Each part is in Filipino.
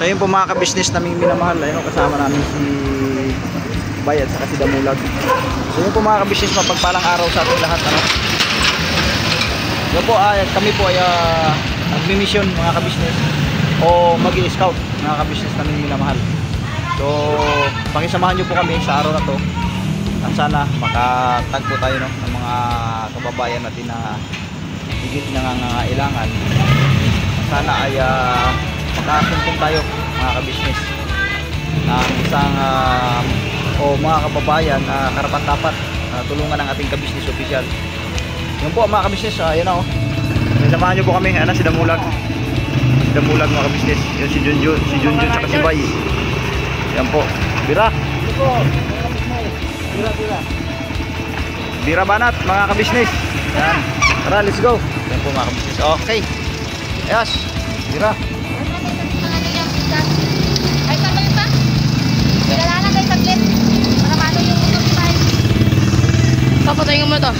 So yun po mga ka-business naming minamahal, ayun kasama namin si Bay at saka si Damulag. So yun po mga ka-business, mapagpalang araw sa ating lahat, ano. Yun po, kami po ay magmi-mission mga ka-business o mag-i-scout mga ka-business naming minamahal. So pakisamahan nyo po kami sa araw na to at sana makatagpo tayo, no, ng mga kababayan natin na higit nangangailangan. Sana ay makasumpong tayo mga ka-business ng isang o mga kababayan na karapat-dapat tulungan ng ating ka-business official. Yun po mga ka-business, yun na, samahan nyo po kami. Ayan na si Damulag, mga ka-business. Yun si Junjun saka si Bay. Yan po, Bira Bira banat mga ka-business. Yan, tara, let's go. Yan po mga ka-business. Okay, yes, Bira. Ay, sabay pa? Kilala kayo saglit. Para paano yung motor ni Bay. Papatayin mo to.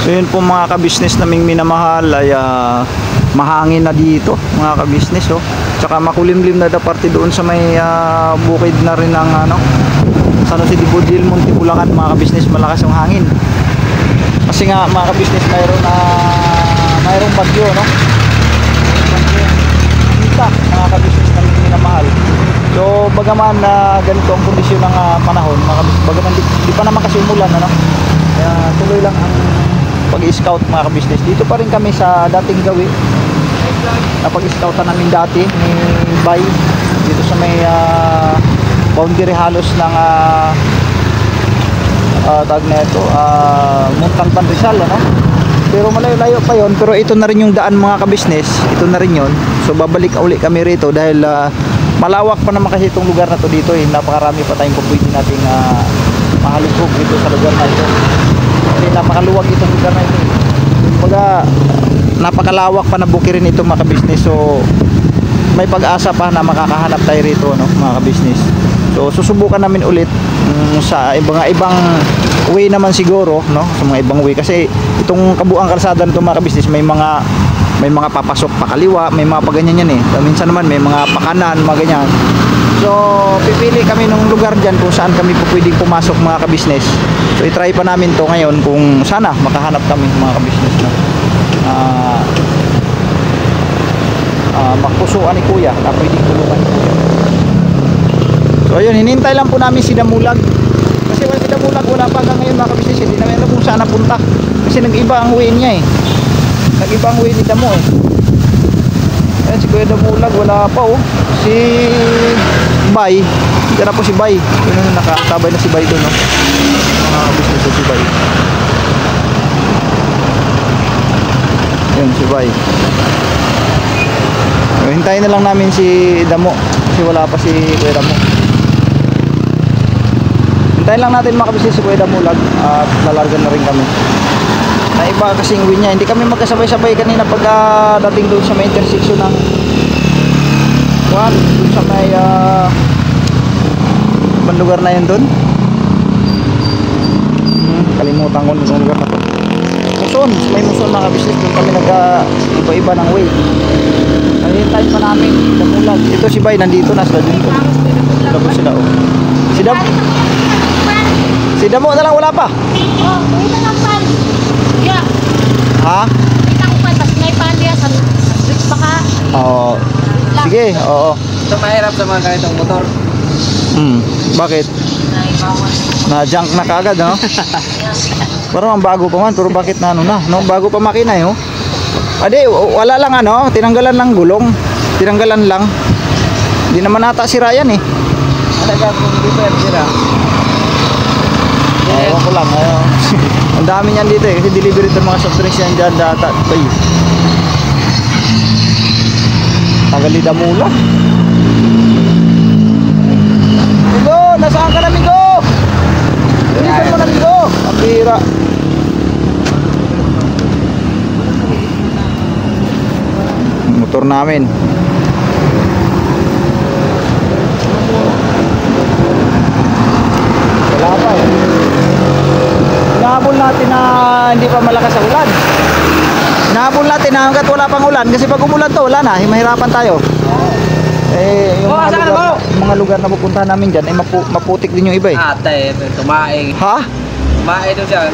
So yun po mga ka-business naming minamahal, ay mahangin na dito mga ka-business, tsaka makulimlim na da parte doon sa may bukid na rin ng San Jose de Budil, Montibulacan mga ka-business. Malakas yung hangin kasi nga mga ka-business mayroong bagyo, no? Kita mga ka-business naming minamahal. So bagaman ganito ang kondisyon ng panahon mga ka-business, bagaman di pa naman kasi umulan, ano? Kaya tuloy lang ang pag-scout mga ka-business. Dito pa rin kami sa dating gawi na pag-scoutan namin dati ni Bay dito sa may boundary halos ng tag na ito, Montalban, Rizal, ano? Pero malayo-layo pa yon, pero ito na rin yung daan mga ka-business, ito na rin yon. So babalik uli kami rito dahil malawak pa naman kasi itong lugar na to dito, napakarami pa tayong pwede nating mahalugog dito sa lugar na ito. Kasi napakaluwag itong lugar na ito. Kumbaga napakalawak pa na bukirin ito mga ka-business. So may pag-asa pa na makakahanap tayo rito, no, mga ka-business. So susubukan namin ulit sa ibang way naman siguro, no, sa mga ibang way kasi itong kabuang kalsada nito mga ka-business may mga papasok pa kaliwa, may mga paganyan yan minsan naman may mga pakanan, mga ganyan. So pipili kami ng lugar dyan kung saan kami po pwedeng pumasok mga ka-business. So i-try pa namin to ngayon kung sana makahanap kami mga ka-business, no? Magpusuan ni Kuya na pwedeng tulungan. So ayun, hinintay lang po namin si Damulag kasi si Damulag wala pa hanggang ngayon mga ka-business. Hindi namin alam kung saan napunta kasi nag-iba ang way niya nag-iba ang way ni Damo Ayan, si Kuya Damulag wala pa si Bay, hindi na po si Bay. Yun na, nakatabay na si Bay doon, no? Mga business si Bay. Yun si Bay. Hintayin na lang namin si Damo kasi wala pa si Kuya Damo. Hintayin lang natin makabisnes si Kuya Damulag at lalargan na rin kami. Na iba kasing win niya. Hindi kami magkasabay-sabay kanina pag dating doon sa may intersection ng doon sa may ibang lugar na yun doon. Kalimutan ko yung lugar na to. Muson, may Muson mga kabisnes. Doon kami nag-iba-iba ng way. Hintayin pa namin Damulag. Ito si Bay nandito na sila dito. Tapos sila oh. Si Damo na lang wala pa. Oh, wait lang pan. Yeah. Ha? Wait lang pan, pas may pan dia sa bridge pa ka. Oo. Sige, oo. Ito mahirap sa mga ganitong motor. Bakit? Na-junk na kaagad, no? Parang ang bago pa man, pero bakit na ano na? No, bago pa makina, eh, oh. Ade, wala lang ano, tinanggalan lang gulong. Tinanggalan lang. Hindi naman ata sira yan, eh. Talaga kung di pa sira. Ewan ko lang, ayun. Ang dami niyan dito, eh. Kasi delivery ng mga soft drinks yan dyan data. Ay. Tagali Damula. Migo, nasaan ka na, Migo? Deliver mo na, Migo. Ang bira. Motor namin. Wala pa eh. Hinahabol natin na hindi pa malakas ang ulan. Hinahabol natin na hanggat wala pang ulan. Kasi pag umulan to, wala na. Mahirapan tayo. Eh, yung mga lugar na pupuntahan namin dyan, ay maputik din yung iba eh. Ate, tumaing. Ha? Tumaing doon siya.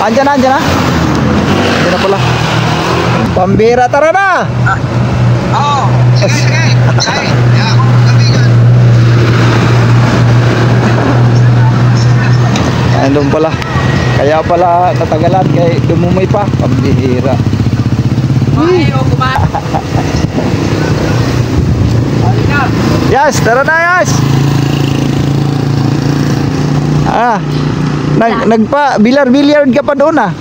Andyan na, andyan na. Andyan na pala. Pambira, tara na! Oo. Sige. Ay, ako, kaibigan. Ayun doon pala. Kaya pala natagalan kay dumumay pa. Pambihira. Ay, o kumain. Yes, tara na, yes! Billiard ka pa doon ah.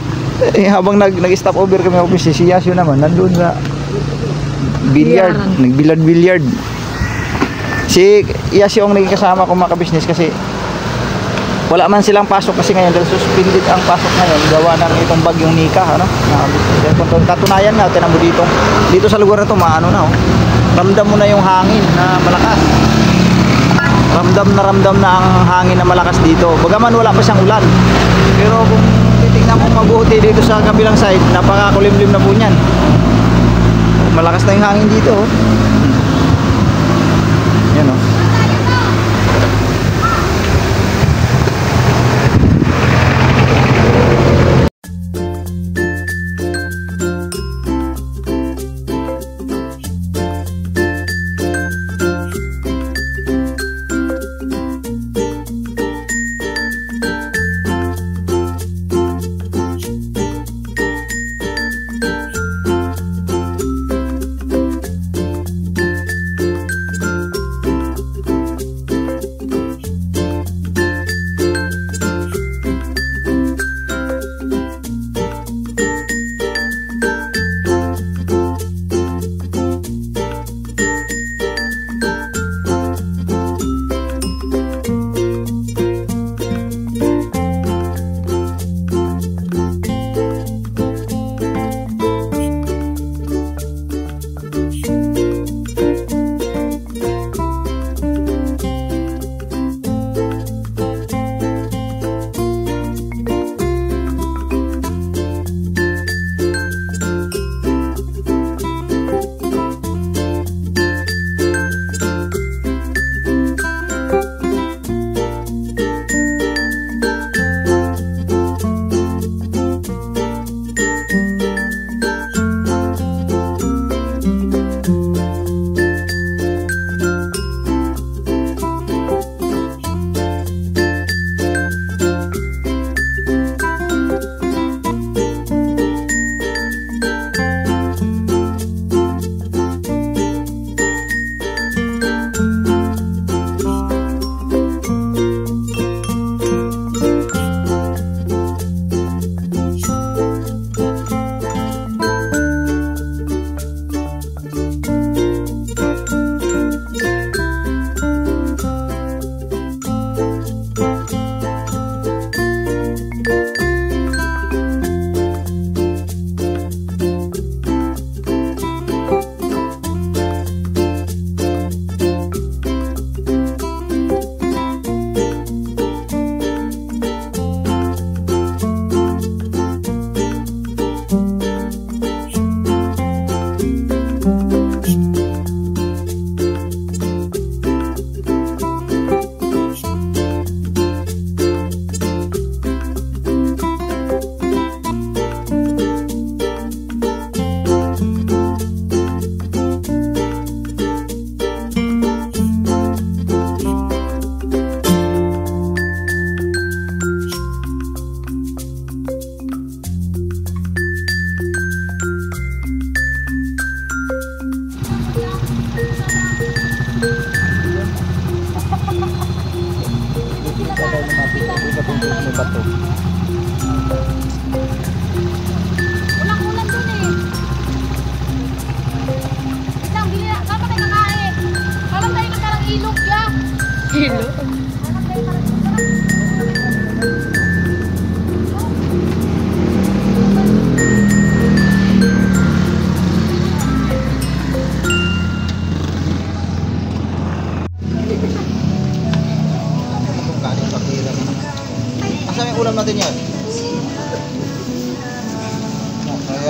Habang nag-stop over kami office, si Yasio naman nandun sa billiard, nag-billiard. Si Yasio ang naging kasama ko mga kabisnes kasi wala man silang pasok kasi ngayon dahil suspended ang pasok ngayon gawa ng itong bagyong Nika, ano? Katunayan nga, tinan mo dito sa lugar na to, maano na oh. Ramdam mo na yung hangin na malakas. Ramdam na ang hangin na malakas dito. Bagaman wala pa siyang ulan. Pero kung titingnan mo mabuti dito sa kabilang side, napakakulimlim na po niyan. Malakas na yung hangin dito oh. Yan oh.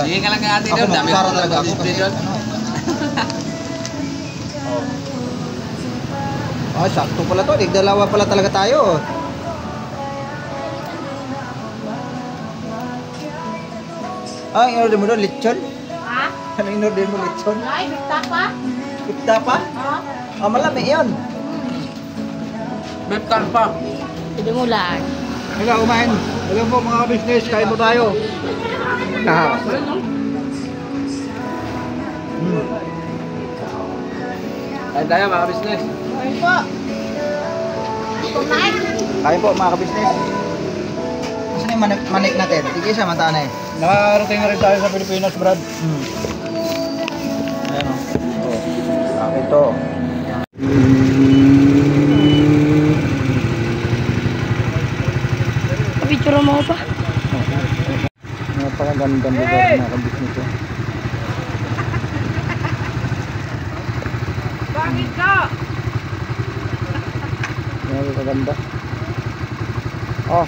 talaga. Sige ka lang ka ate Ako, doon. Dami magsara ko talaga ako. libre doon. Oh, sakto pala to. Dalawa pala talaga tayo. Ah, in-order mo doon, lechon? Ha? Ano in-order mo, lechon? Ay, bigta pa? Pipta pa? Ha? Ah, malami yun. Beef can pa. Hindi mo lang. Hala, kumain. Alam po mga business, kain mo tayo. Ah. Kain tayo mga business. Ay po. Kumain. Kain po mga business. Saan yung manik natin? Tigil siya, mata na eh. Nakarating na rin tayo sa Pilipinas, Brad. Ayan o. Oh. Ito. Picture mo pa. Napakagandang lugar mga business eh. Bakit ka? Napakaganda. Oh.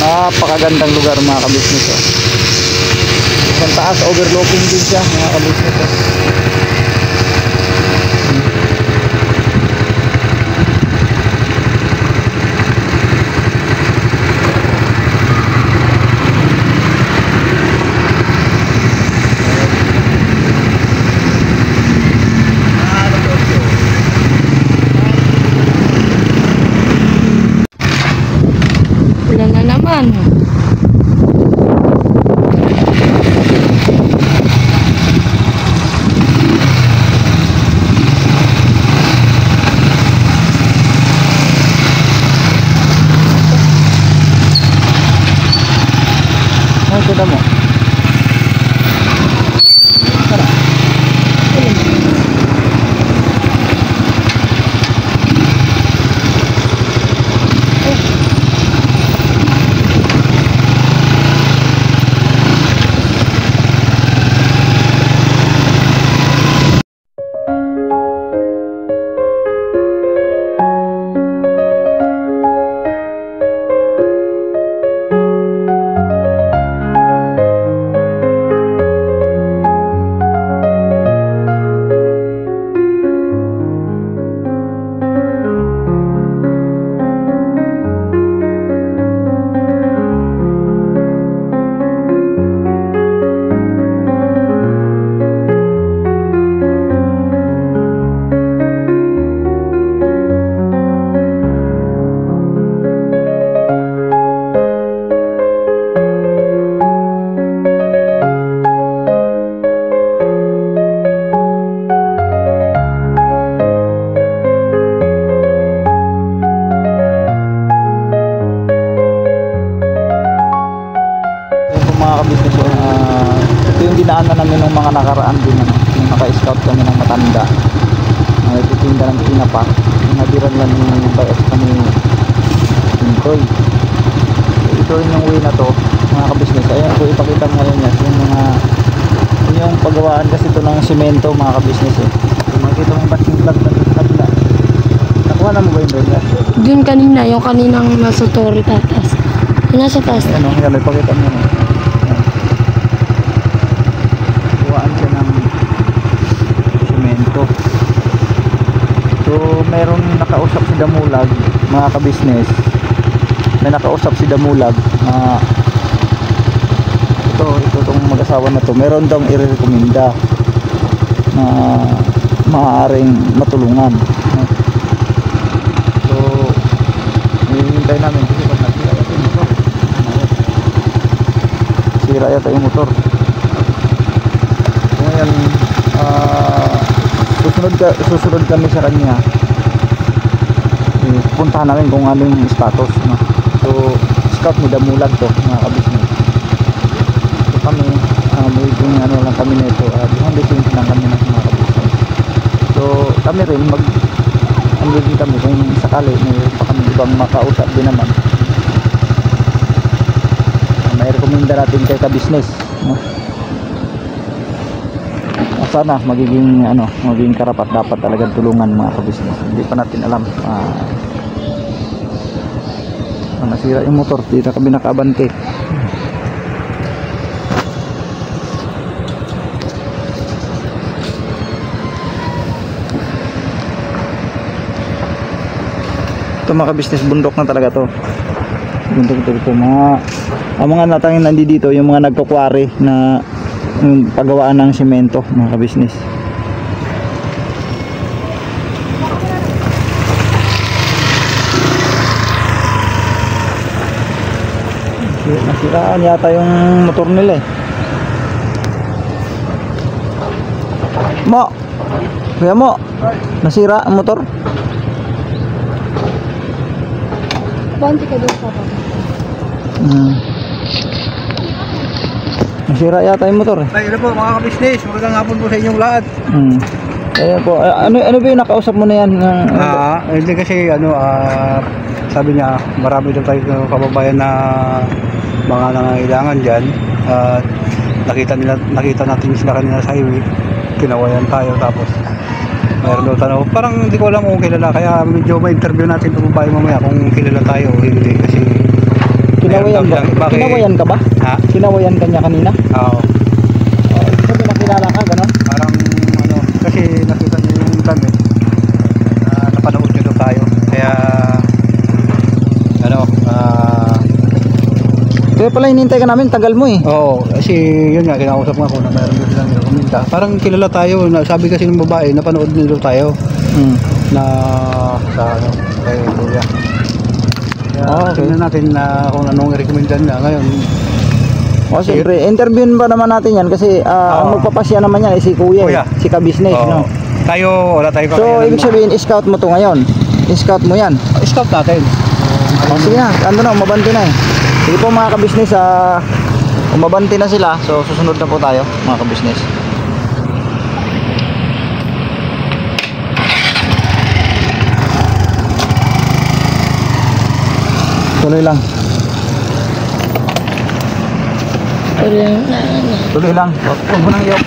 Napakagandang lugar mga kabisnes oh. Sa taas overlooking din siya mga kabisnes oh. Wala na naman. Ay, tignan mo. Tara. Mga kabisnes ito yung dinaanan namin ng mga nakaraan din yung naka-scout kami ng matanda nagtitinda ng tinapa yung nadiran lang yung bayas kami Intoy. Ito rin yung way na to mga kabisnes. Ayan ko ipakita ngayon yan yung paggawaan kasi ito ng simento mga kabisnes eh. Kung makikita mong batching plug na kabila nakuha na mo ba yun doon? Doon kanina, yung kaninang nasa Torre tatas. Yung nasa taas. Ayan o, yan ipakita mo yun kuhaan siya ng simento. So meron nakausap si Damulag mga kabisnes, may nakausap si Damulag na ito itong mag-asawa na to meron daw i-recommenda na maaaring matulungan. So hihintay namin kasi pag nasira yata yung motor, sira yata yung motor. So ngayon susunod kami sa kanya, puntahan namin kung ano yung status no? So scout ni Damulag to mga kabisnes. So kami medyo ano lang kami nito behind the scenes lang kami ng mga kabisnes. So kami rin din kami kung sakali may pa kami ibang makausap din naman, may rekomenda natin kay kabisnes no? sana magiging karapat dapat talagang tulungan mga kabisnes. Hindi pa natin alam. Nasira yung motor, dito kami nakaabante. Ito mga kabisnes, bundok na talaga to. Bundok ito. Ang mga natangin nandito, yung mga nagkukwari na yung paggawaan ng semento mga kabisnes. Nasiraan yata yung motor nila eh. Mo, kuya mo, nasira ang motor. Banti ka doon sa Nasira yata yung motor eh. Ay, ano po mga kabisnes, magandang hapon po sa inyong lahat. Ayan po. Ano ba yung nakausap mo na yan? Hindi kasi sabi niya marami daw tayo kababayan na mga nangangailangan dyan. Nakita natin sila kanina sa highway. Kinawayan tayo tapos mayroon daw tanong. Parang hindi ko alam kung kilala, kaya medyo ma-interview natin itong babae mamaya kung kilala tayo o hindi kasi Kinawayan ba? Bakit? Kinawayan ka ba? Ha? Kinawayan ka niya kanina? Oo. Sabi nakilala ka, gano'n? Parang kasi nakita niyo yung dami napanood niyo daw tayo kaya Kaya pala hinintay ka namin, tagal mo eh. oo, kasi yun nga kinausap nga ko na mayroon din silang kuminta, parang kilala tayo sabi kasi ng babae napanood niyo daw tayo na sa kay Kuya. Kaya tingnan natin na kung anong i-recommendan niya ngayon. O siyempre, interviewin pa naman natin yan kasi ang magpapasya naman yan si Kuya, Kuya. si ka-business, Oo. no? Tayo, wala tayo So, kakayanan ibig sabihin, scout mo to ngayon. Scout mo yan. Stop natin. O sige na, umabanti na eh. Sige po mga ka-business, umabanti na sila. So, susunod na po tayo mga ka-business. Tuloy lang. Tuloy lang. Huwag mo nang iyok.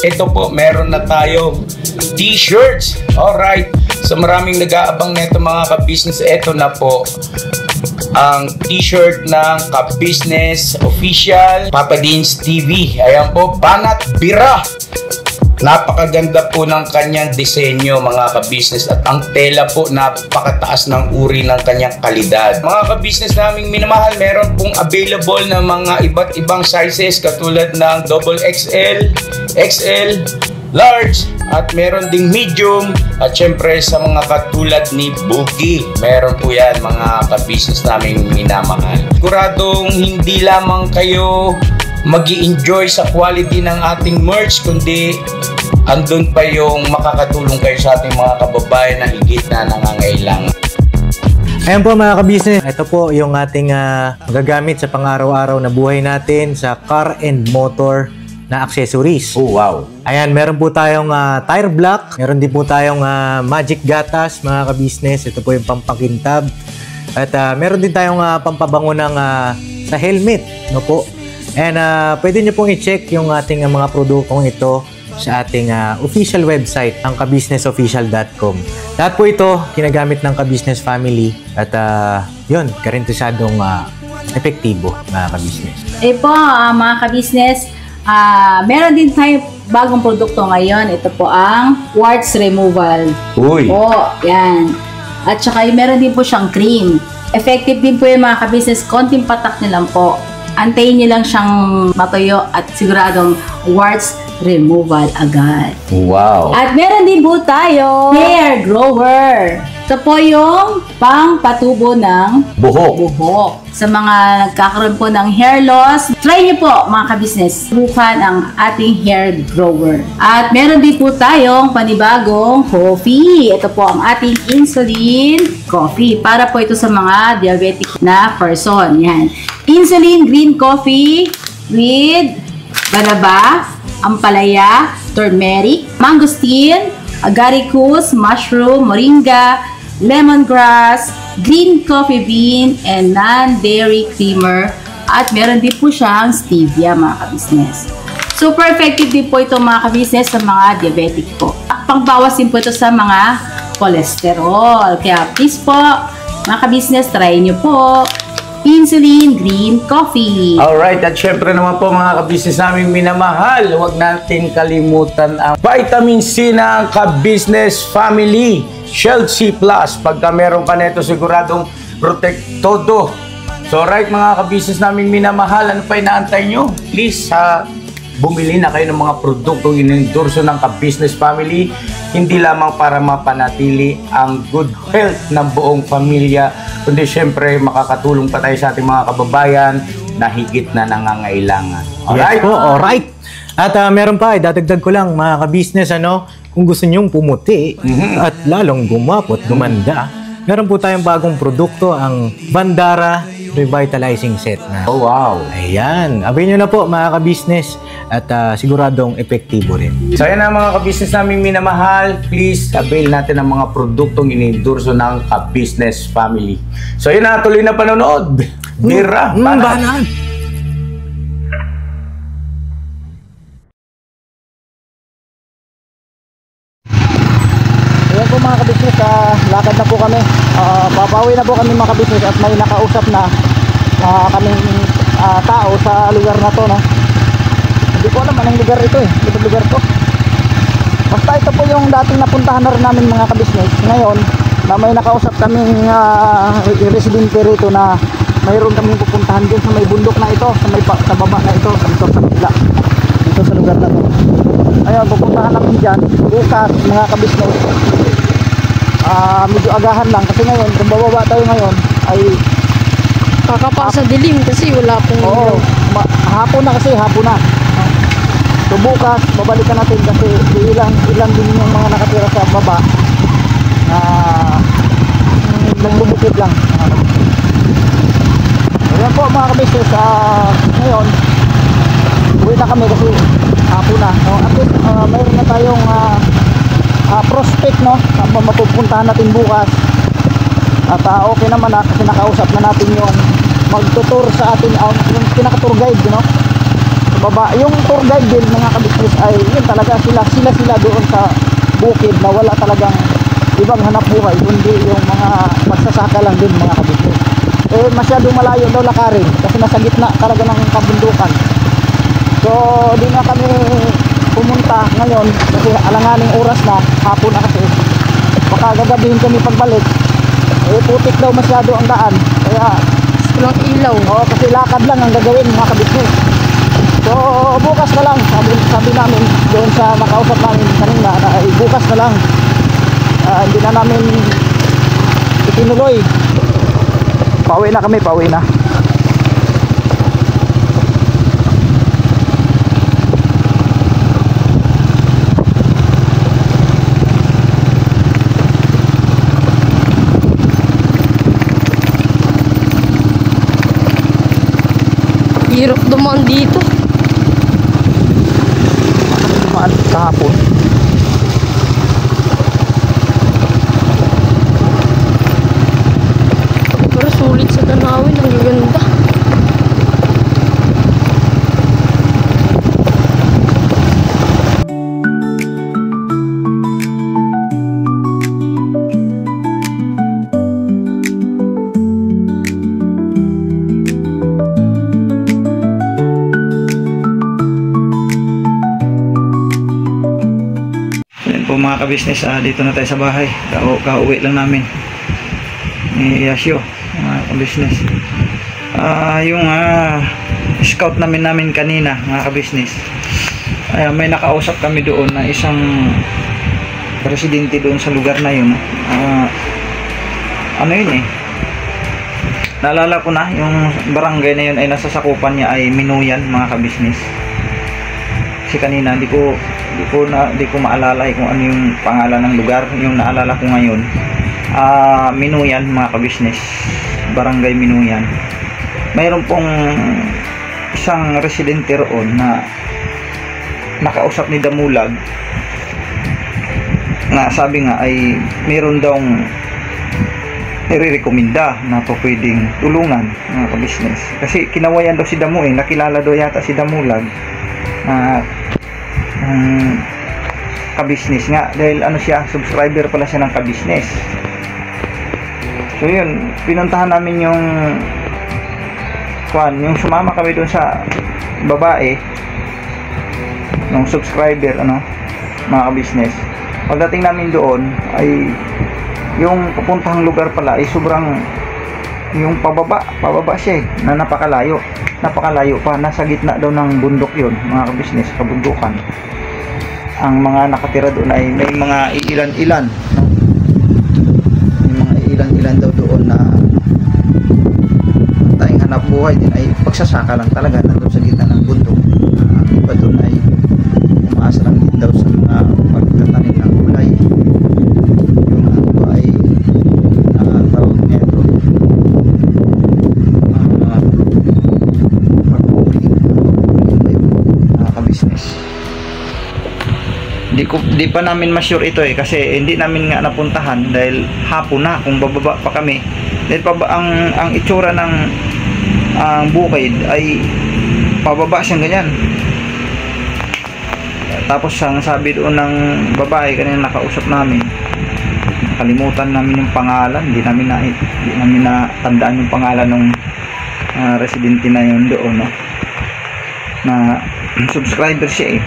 ito po, meron na tayo t-shirts. Alright. So maraming nag-aabang nito mga ka-business. Ito na po ang t-shirt ng Ka-Business Official Papa Dean's TV. Ayan po, Banat Bira. Napakaganda po ng kanyang disenyo mga ka-business, at ang tela po napakataas ng uri ng kanyang kalidad. Mga ka-business naming minamahal, meron pong available na mga iba't ibang sizes katulad ng XXL, XL, large, at meron ding medium, at syempre sa mga katulad ni Boogie, meron po yan mga ka-business naming minamahal. Siguradong hindi lamang kayo mag-i-enjoy sa quality ng ating merch, kundi andun pa yung makakatulong kayo sa ating mga kababayan na higit na nangangailangan. Ayan po mga ka-business, ito po yung ating gagamit sa pang-araw-araw na buhay natin sa car and motor na accessories. Oh wow! Ayan, meron po tayong tire block, meron din po tayong magic gatas mga ka-business, ito po yung pampakintab, at meron din tayong pampabango ng sa helmet, no po. And pwede nyo pong i-check yung ating mga produktong ito sa ating official website, ang kabusinessofficial.com. Lahat po ito ginagamit ng Ka-Business Family, at yun, karintisadong epektibo mga ka-business. Po, mga ka-business, meron din tayo bagong produkto ngayon. Ito po ang warts removal. Uy! Po, yan. At saka meron din po siyang cream. Effective din po yung mga ka-business, konting patak nyo lang po. Antayin nyo lang siyang matuyo at siguradong warts removal agad. Wow! At meron din po tayo hair grower. Ito po yung pang-patubo ng buhok. Sa mga nagkakaroon po ng hair loss, try nyo po mga ka-business, subukan ang ating hair grower. At meron din po tayong panibagong coffee. Ito po ang ating insulin coffee. Para po ito sa mga diabetic na person. Yan. Insulin green coffee with banaba, ampalaya, turmeric, mangosteen, agaricus, mushroom, moringa, lemongrass, green coffee bean, and non-dairy creamer. At meron din po siyang stevia mga ka-business. Super effective din po ito mga ka-business sa mga diabetic po. Pangbawas din po ito sa mga cholesterol. Kaya please po mga ka-business, try nyo po insulin green coffee. Alright, at syempre naman po mga ka-business naming minamahal, huwag natin kalimutan ang vitamin C ng Ka-Business Family Shield C+. Pagka meron ka nito, siguradong protect todo. So alright mga ka-business naming minamahal, ano pa inaantay nyo? Please, bumili na kayo ng mga produktong inendorso ng Ka-Business Family, hindi lamang para mapanatili ang good health ng buong pamilya, kundi syempre makakatulong pa tayo sa ating mga kababayan na higit na nangangailangan. Alright? Yes po, alright. At meron pa, dadagdag ko lang mga ka-business, kung gusto nyong pumuti at lalong gumapot, gumanda, meron po tayong bagong produkto, ang Bandara Revitalizing Set na. Oh wow! Ayan, abay nyo na po mga ka-business, at siguradong epektibo rin. So yan na mga ka-business naming minamahal, please avail natin ang mga produktong inendorso ng Ka-Business Family. So yun na, tuloy na panonood. Bira, Banat! Ayan po mga ka-business, lakad na po kami. Papawi na po kami mga ka-business, at may nakausap na kaming tao sa lugar na to, no? Hindi ko alam anong lugar ito eh. Ito lugar to. Basta ito po yung dating napuntahan na rin namin mga ka-business. Ngayon, na may nakausap kaming residente rito na mayroon kaming pupuntahan din sa may bundok na ito, sa baba na ito, sa kabila. Dito sa lugar na to. Ayun, pupuntahan namin dyan. Bukas mga ka-business. Medyo agahan lang. Kasi ngayon, kung bababa tayo ngayon, ay Kakapasa dilim kasi wala pong hapon na kasi, hapon na. So bukas, babalikan natin kasi ilang din yung mga nakatira sa baba na nagbubukid lang. Ayan po mga ka-business, ngayon uwi na kami kasi hapon na. So, at least mayroon na tayong prospect, no, na mapupuntahan natin bukas. At okay naman na kasi nakausap na natin yung magtutur sa atin, yung pinaka-tour guide, you know? So sa baba. Yung tour guide din mga kabisnes ay yun talaga sila doon sa bukid na wala talagang ibang hanap buhay kundi yung mga magsasaka lang din mga kabisnes. Eh masyadong malayo daw lakarin kasi nasa gitna talaga ng kabundukan. So di na kami pumunta ngayon kasi alanganing oras na, hapon na kasi. Baka gagabihin kami pagbalik. Eh putik daw masyado ang daan. Kaya Walang ilaw. oo, kasi lakad lang ang gagawin mga kabisnes. So bukas na lang sabi namin doon sa nakausap namin kanina na bukas na lang. Hindi na namin itinuloy. Pauwi na kami, pauwi na. Hirap dumaan dito. Dumaan kahapon. Pero sulit sa tanawin. Ang gaganda. Yan po mga kabisnes, dito na tayo sa bahay. Kauwi lang namin ni Yasio mga kabisnes. Yung scout namin kanina mga kabisnes, may nakausap kami doon na isang presidente doon sa lugar na yun. Ano yun naalala ko na, yung barangay na yun ay nasa sakupan niya ay Minuyan mga kabisnes. Kasi kanina di ko maalala kung ano yung pangalan ng lugar. Yung naalala ko ngayon, Minuyan mga kabisnes, barangay Minuyan. Mayroon pong isang residente roon na nakausap ni Damulag na sabi nga ay mayroon daw nire-recommenda na po pwedeng tulungan mga kabisnes. Kasi kinawayan daw si Damu nakilala daw yata si Damulag kabisnes nga, dahil ano siya, subscriber pala siya ng kabisnes. So yun, pinuntahan namin yung sumama kami doon sa babae ng subscriber mga kabisnes. Pagdating namin doon ay yung pupuntahang lugar pala ay sobrang yung pababa siya na napakalayo pa, nasa gitna daw ng bundok yun mga kabisnes, kabundukan. Ang mga nakatira doon ay may mga iilan-ilan daw doon na tayong hanap buhay din ay pagsasaka lang talaga nandun sa gitna ng bundok. Ang iba doon ay umaasa lang din daw sa mga pagtatanim ng gulay. Yung iba ay tawag nito kabisnes. Di pa namin ma-sure ito kasi hindi namin nga napuntahan dahil hapon na, kung bababa pa kami. Dahil ang itsura ng bukid ay pababa siyang ganyan. Tapos ang sabi doon ng babae kanina nakausap namin, nakalimutan namin yung pangalan, hindi namin natandaan yung pangalan ng residente na yun doon, na subscriber siya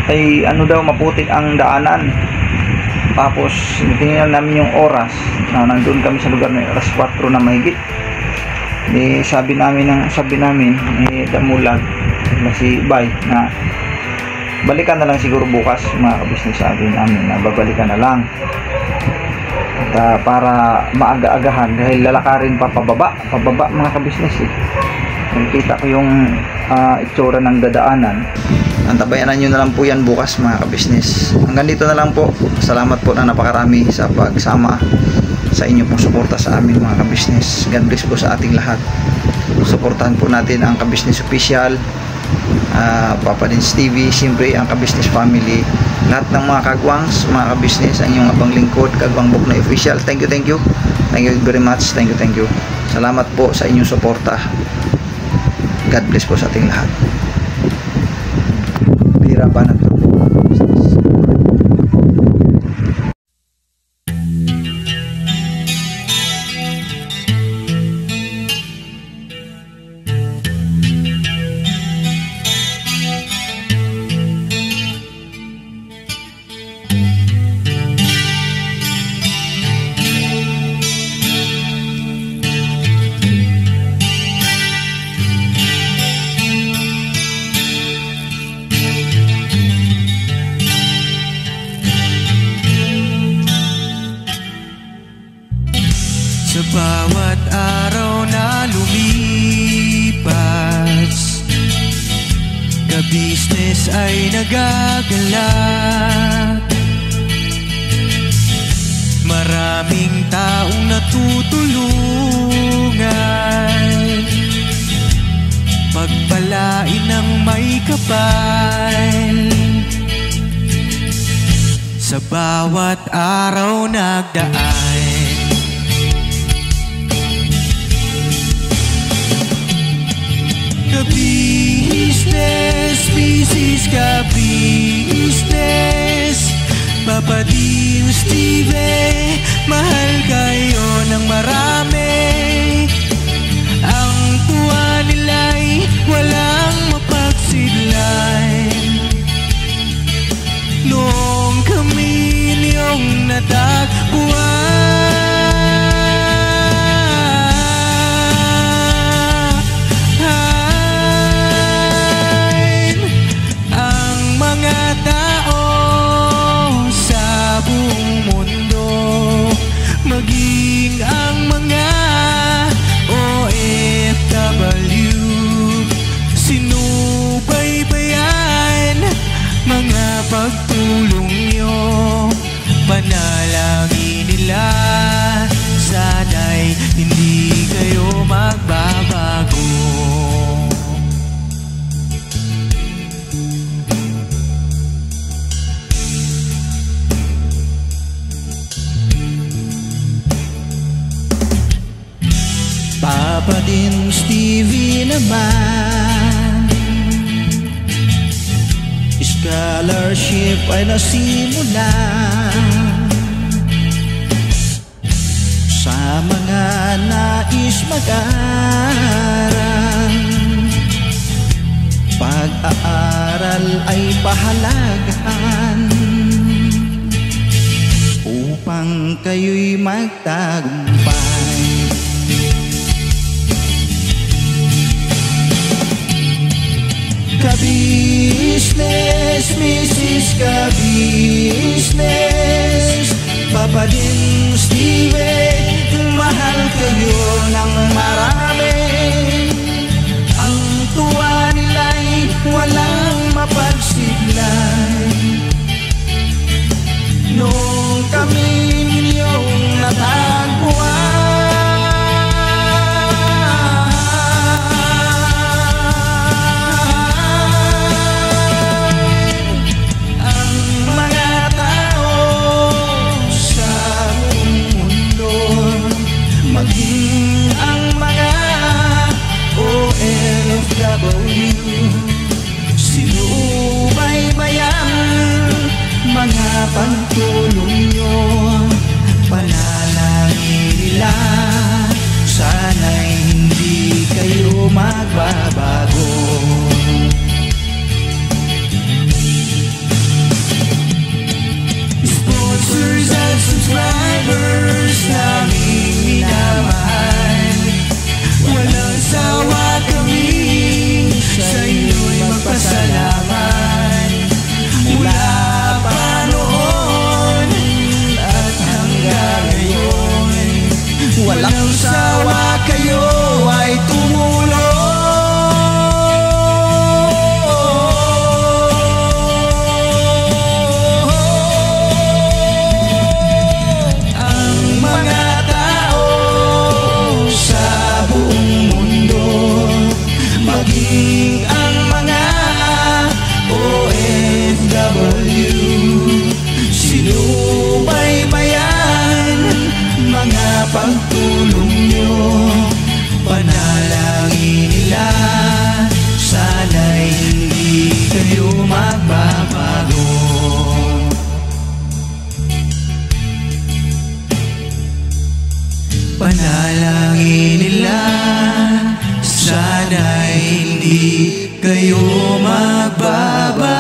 ay daw maputik ang daanan. Tapos tingnan namin yung oras na nandun kami sa lugar na oras 4 na mahigit. Sabi namin Damulag na si Bay na balikan na lang siguro bukas mga kabisnes. Sabi namin na babalikan na lang at, para maaga-agahan dahil lalakarin pa pababa mga kabisnes. Nakikita ko yung itsura ng dadaanan. Antabayanan nyo na lang po yan bukas mga kabisnes. Hanggang dito na lang po. Salamat po na napakarami sa pagsama sa inyo pong suporta sa amin mga kabisnes. God bless po sa ating lahat. Suportahan po natin ang Kabisnes Official, Papa Dins TV, siyempre ang Kabisnes Family, lahat ng mga kagwangs, mga kabisnes, ang inyong abang lingkod, Kagwang Buknoy Official. Thank you very much. Thank you. Salamat po sa inyong suporta. God bless po sa ating lahat. Bira pa na to. Sa bawat araw na lumipas, ka-business ay nagagalak. Maraming taong natutulungan, pagpalain ng may kapal. Sa bawat araw nagdaan, ka-business, business, ka-business, Papa Dean, Steve, mahal kayo ng marami. Ang tuwa nila'y walang mapagsidlan. Noong kami niyong natagpuan, maging ang mga OFW, sinubaybayan mga pagtulong nyo. Panalangin nila, sana'y hindi kayo magbabago. Papa Dean, Stevie naman, scholarship ay nasimula sa mga nais mag-aral. Pag-aaral ay pahalagahan upang kayo'y magtagumpay. Ka-business, Mrs. Ka-business, Papa Dean, Steve, mahal kayo ng marami. Ang tuwa nila'y walang mapagsidlan. Noong kami ninyong natagpuan, maging ang mga OFW, sinubaybayan mga pagtulong nyo. Panalangin nila, sana'y hindi kayo magbabago. Sponsors and subscribers naming minamahal, walang sawa kami sa inyo'y magpasalamat. Mula pa noon at hanggang ngayon, walang sawa kayo ay tumulong. Maging ang mga OFW, sinubaybayan mga pagtulong nyo. Panalangin nila, sana'y hindi kayo magbaba.